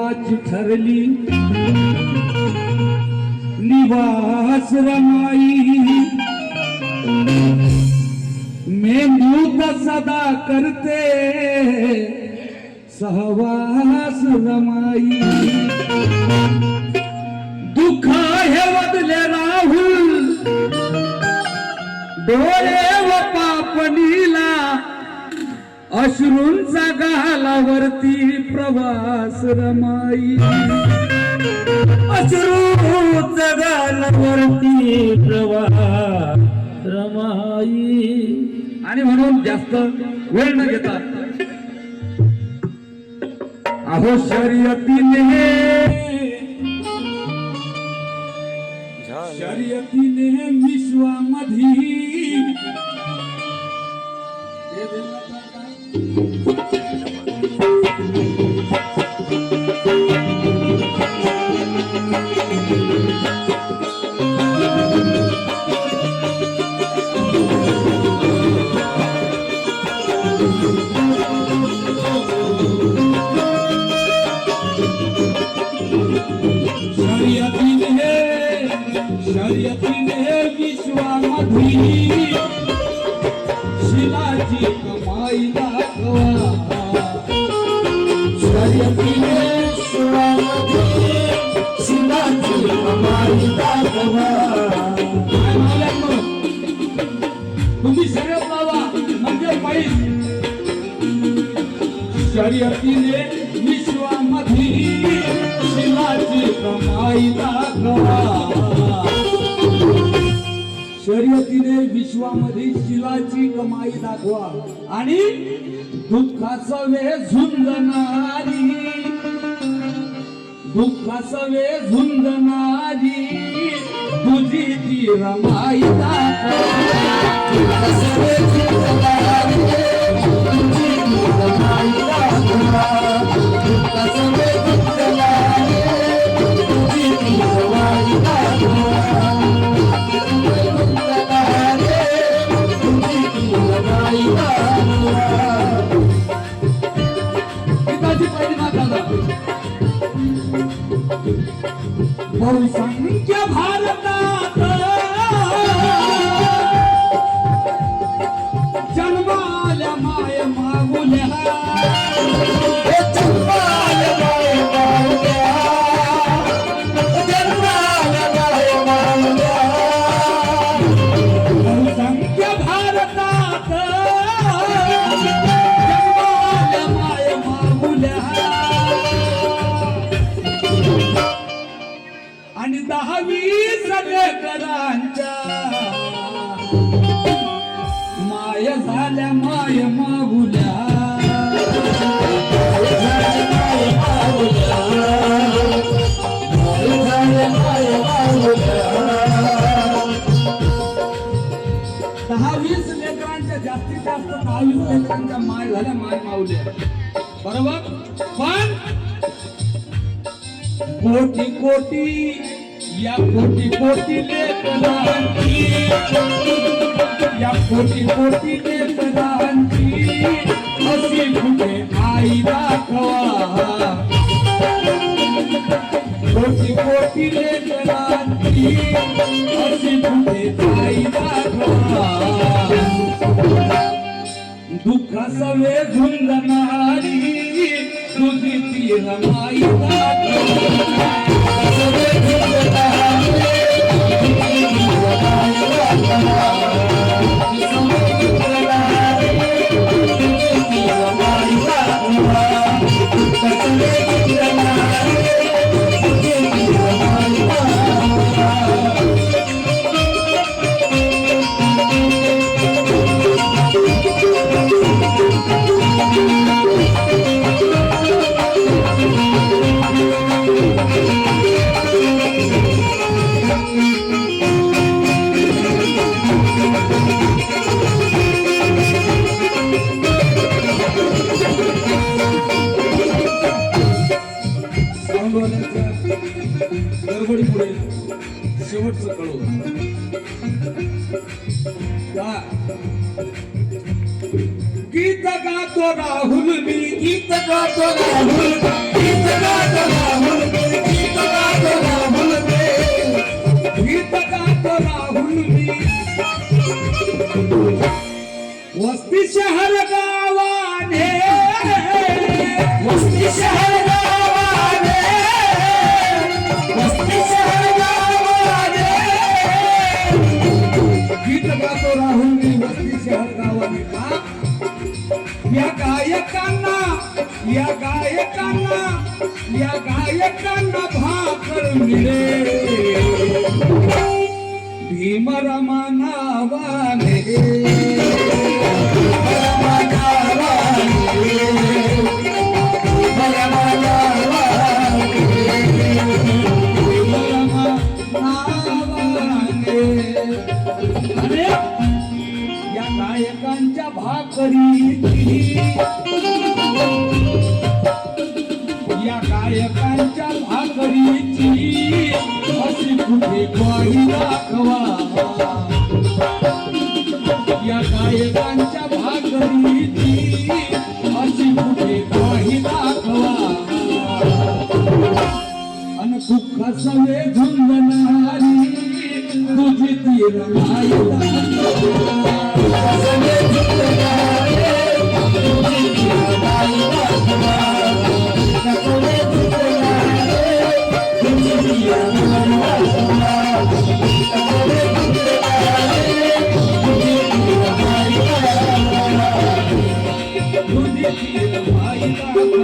देवाची ठरली निवास रमाई मेंदूत सदा करते सहवास रमाई दुःख हे वदले राहुल डोळे व पापणीला अश्रूंचा गालावरती प्रवास रमाई अश्रूंचा गालावरती प्रवास रमाई. आणि म्हणून जास्त वेळ न घेता अहो शर्यतीने विश्वामध्ये शर्यतीने विश्वामध्ये शिलाची कमाई दाखवा शर्यतीने विश्वामध्ये शिलाची कमाई दाखवा. तुम्ही शर्यत लावा म्हणजे पाहिजे शर्यतीने विश्वामध्ये शिलाची कमाई दाखवा शर्यतीने विश्वामध्ये शिलाची कमाई दाखवा आणि दुःखाचा वेळ झुंजणारी तुझी ती रमाई बहुसंख्य भारतात जन्माल्या माय मागुल्या बहुसंख्य भारतात जन्माल्या माय मागुल्या आणि 10-20 लेकरांच्या माय झाल्या माय मागुल्या 10-20 लेकरांच्या जास्तीत जास्त 10-20 लेकरांच्या माय झाल्या माय मावल्या बरोबर. पण कोटी कोटी या कोटी कोटी लेकरांची या कोटी कोटी लेकरांची अशी कुठे आई दाखवा कोटी कोटी लेकरांची अशी कुठे आई दाखवा दुःखाचा वेळ झुंजणारी तुझी ती रमाई दाखवा शेवटचं कळू गीत गातो राहुल मी गीत गातो राहुल गीत गातो वस्ती शहर गावाने वस्ती शहर गावाने वस्ती शहर गावाने गीत गातो राहुल मी वस्ती शहर गावाने का या गायकांना भाकर मिळे भीमरमा नावाने अरे या गायकांच्या भाकरीची अशी कुठे ग्वाही दाखवा या गायकांच्या भाकरीची अशी कुठे ग्वाही दाखवा अन दुःख सवे झुंजणारी तुझी ती